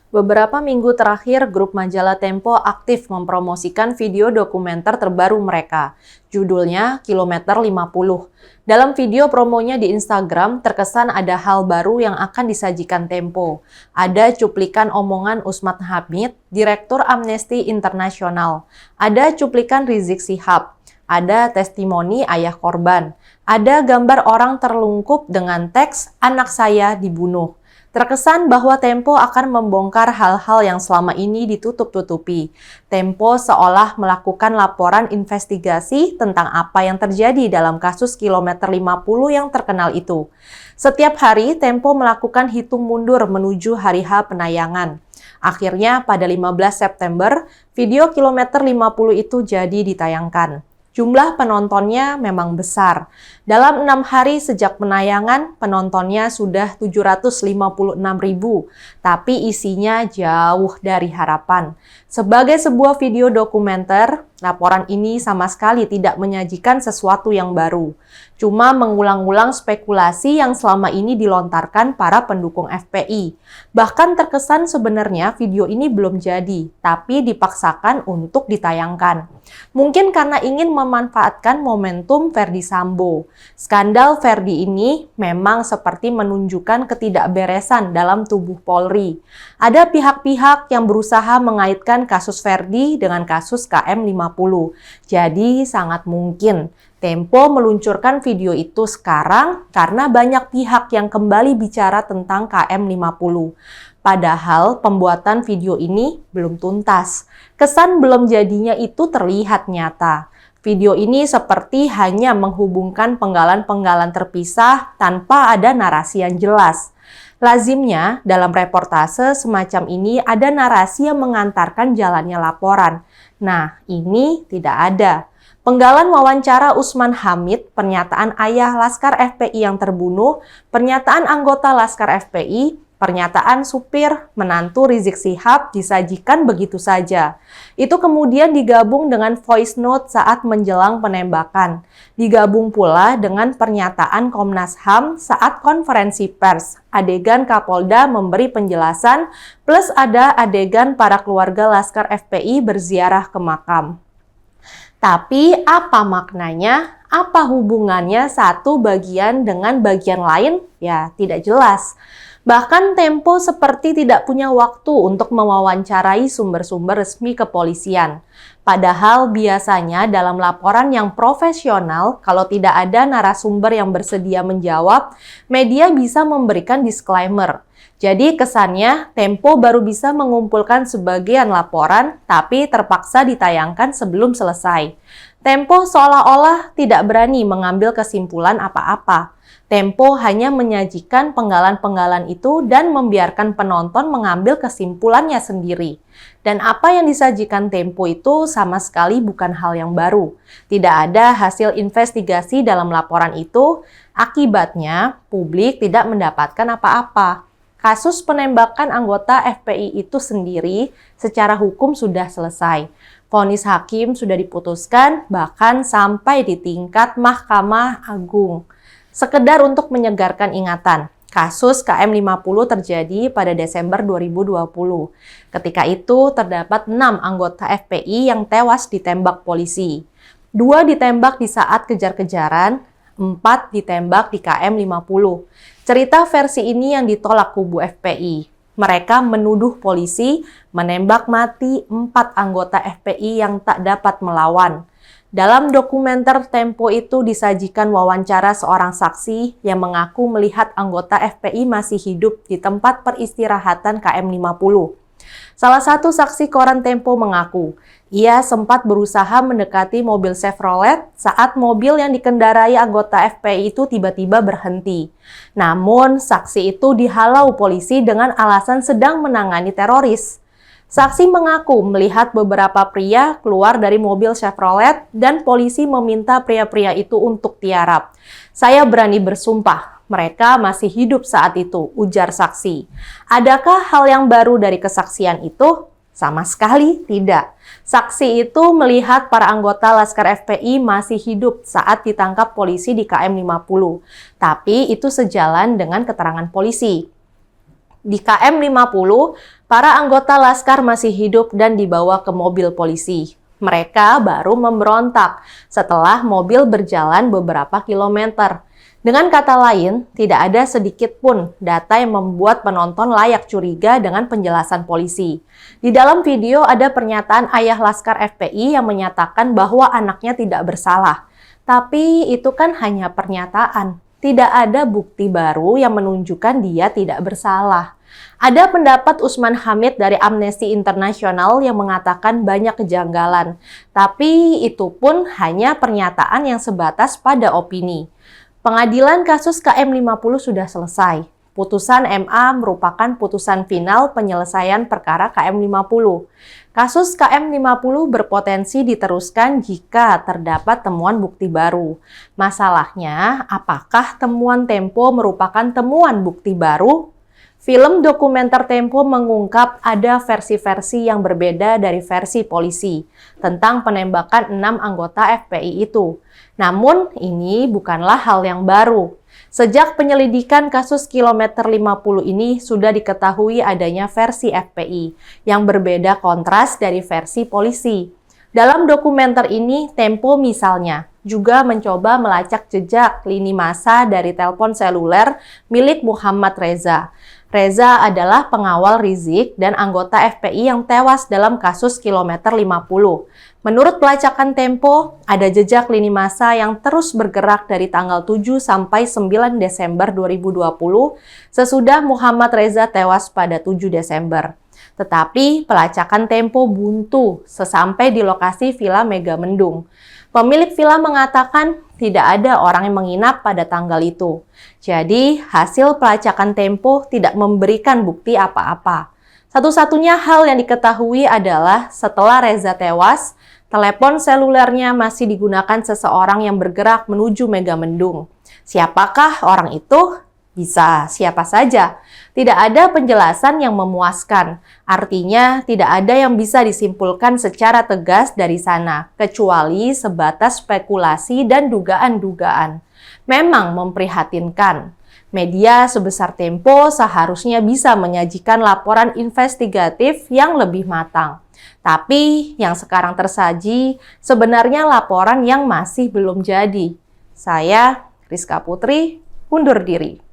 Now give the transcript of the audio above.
Beberapa minggu terakhir, grup majalah Tempo aktif mempromosikan video dokumenter terbaru mereka. Judulnya Kilometer 50. Dalam video promonya di Instagram, terkesan ada hal baru yang akan disajikan Tempo. Ada cuplikan omongan Usman Hamid, Direktur Amnesty International. Ada cuplikan Rizik Syihab. Ada testimoni ayah korban. Ada gambar orang terlungkup dengan teks "Anak saya dibunuh". Terkesan bahwa Tempo akan membongkar hal-hal yang selama ini ditutup-tutupi. Tempo seolah melakukan laporan investigasi tentang apa yang terjadi dalam kasus Kilometer 50 yang terkenal itu. Setiap hari, Tempo melakukan hitung mundur menuju hari H penayangan. Akhirnya, pada 15 September, video Kilometer 50 itu jadi ditayangkan. Jumlah penontonnya memang besar. Dalam 6 hari sejak penayangan, penontonnya sudah 756.000, tapi isinya jauh dari harapan. Sebagai sebuah video dokumenter, laporan ini sama sekali tidak menyajikan sesuatu yang baru. Cuma mengulang-ulang spekulasi yang selama ini dilontarkan para pendukung FPI. Bahkan terkesan sebenarnya video ini belum jadi, tapi dipaksakan untuk ditayangkan. Mungkin karena ingin memanfaatkan momentum Verdi Sambo. Skandal Verdi ini memang seperti menunjukkan ketidakberesan dalam tubuh Polri. Ada pihak-pihak yang berusaha mengaitkan kasus Verdi dengan kasus KM50. Jadi sangat mungkin Tempo meluncurkan video itu sekarang karena banyak pihak yang kembali bicara tentang KM50. Padahal pembuatan video ini belum tuntas. Kesan belum jadinya itu terlihat nyata. Video ini seperti hanya menghubungkan penggalan-penggalan terpisah tanpa ada narasi yang jelas. Lazimnya, dalam reportase semacam ini ada narasi yang mengantarkan jalannya laporan. Nah, ini tidak ada. Penggalan wawancara Usman Hamid, pernyataan ayah Laskar FPI yang terbunuh, pernyataan anggota Laskar FPI, pernyataan supir menantu Rizik Syihab disajikan begitu saja. Itu kemudian digabung dengan voice note saat menjelang penembakan. Digabung pula dengan pernyataan Komnas HAM saat konferensi pers. Adegan Kapolda memberi penjelasan, plus ada adegan para keluarga Laskar FPI berziarah ke makam. Tapi apa maknanya? Apa hubungannya satu bagian dengan bagian lain? Ya, tidak jelas. Bahkan Tempo seperti tidak punya waktu untuk mewawancarai sumber-sumber resmi kepolisian. Padahal biasanya dalam laporan yang profesional, kalau tidak ada narasumber yang bersedia menjawab, media bisa memberikan disclaimer. Jadi kesannya Tempo baru bisa mengumpulkan sebagian laporan, tapi terpaksa ditayangkan sebelum selesai. Tempo seolah-olah tidak berani mengambil kesimpulan apa-apa. Tempo hanya menyajikan penggalan-penggalan itu dan membiarkan penonton mengambil kesimpulannya sendiri. Dan apa yang disajikan Tempo itu sama sekali bukan hal yang baru. Tidak ada hasil investigasi dalam laporan itu, akibatnya publik tidak mendapatkan apa-apa. Kasus penembakan anggota FPI itu sendiri secara hukum sudah selesai. Vonis hakim sudah diputuskan, bahkan sampai di tingkat Mahkamah Agung. Sekedar untuk menyegarkan ingatan, kasus KM50 terjadi pada Desember 2020. Ketika itu terdapat 6 anggota FPI yang tewas ditembak polisi. 2 ditembak di saat kejar-kejaran, 4 ditembak di KM50. Cerita versi ini yang ditolak kubu FPI. Mereka menuduh polisi menembak mati 4 anggota FPI yang tak dapat melawan. Dalam dokumenter Tempo itu disajikan wawancara seorang saksi yang mengaku melihat anggota FPI masih hidup di tempat peristirahatan KM50. Salah satu saksi koran Tempo mengaku, ia sempat berusaha mendekati mobil Chevrolet saat mobil yang dikendarai anggota FPI itu tiba-tiba berhenti. Namun, saksi itu dihalau polisi dengan alasan sedang menangani teroris. Saksi mengaku melihat beberapa pria keluar dari mobil Chevrolet dan polisi meminta pria-pria itu untuk tiarap. Saya berani bersumpah, mereka masih hidup saat itu, ujar saksi. Adakah hal yang baru dari kesaksian itu? Sama sekali tidak. Saksi itu melihat para anggota Laskar FPI masih hidup saat ditangkap polisi di KM50. Tapi itu sejalan dengan keterangan polisi. Di KM 50, para anggota Laskar masih hidup dan dibawa ke mobil polisi. Mereka baru memberontak setelah mobil berjalan beberapa kilometer. Dengan kata lain, tidak ada sedikit pun data yang membuat penonton layak curiga dengan penjelasan polisi. Di dalam video ada pernyataan ayah Laskar FPI yang menyatakan bahwa anaknya tidak bersalah. Tapi itu kan hanya pernyataan. Tidak ada bukti baru yang menunjukkan dia tidak bersalah. Ada pendapat Usman Hamid dari Amnesty International yang mengatakan banyak kejanggalan, tapi itu pun hanya pernyataan yang sebatas pada opini. Pengadilan kasus KM 50 sudah selesai. Putusan MA merupakan putusan final penyelesaian perkara KM 50. Kasus KM 50 berpotensi diteruskan jika terdapat temuan bukti baru. Masalahnya, apakah temuan Tempo merupakan temuan bukti baru? Film dokumenter Tempo mengungkap ada versi-versi yang berbeda dari versi polisi tentang penembakan 6 anggota FPI itu. Namun, ini bukanlah hal yang baru. Sejak penyelidikan kasus kilometer 50 ini sudah diketahui adanya versi FPI yang berbeda kontras dari versi polisi. Dalam dokumenter ini, Tempo misalnya juga mencoba melacak jejak lini masa dari telepon seluler milik Muhammad Reza. Reza adalah pengawal Rizik dan anggota FPI yang tewas dalam kasus kilometer 50. Menurut pelacakan Tempo, ada jejak lini masa yang terus bergerak dari tanggal 7 sampai 9 Desember 2020 sesudah Muhammad Reza tewas pada 7 Desember. Tetapi pelacakan Tempo buntu sesampai di lokasi Villa Megamendung. Pemilik villa mengatakan tidak ada orang yang menginap pada tanggal itu. Jadi, hasil pelacakan Tempo tidak memberikan bukti apa-apa. Satu-satunya hal yang diketahui adalah setelah Reza tewas, telepon selulernya masih digunakan seseorang yang bergerak menuju Megamendung. Siapakah orang itu? Bisa siapa saja. Tidak ada penjelasan yang memuaskan. Artinya, tidak ada yang bisa disimpulkan secara tegas dari sana, kecuali sebatas spekulasi dan dugaan-dugaan. Memang memprihatinkan. Media sebesar Tempo seharusnya bisa menyajikan laporan investigatif yang lebih matang. Tapi yang sekarang tersaji sebenarnya laporan yang masih belum jadi. Saya, Rizka Putri, undur diri.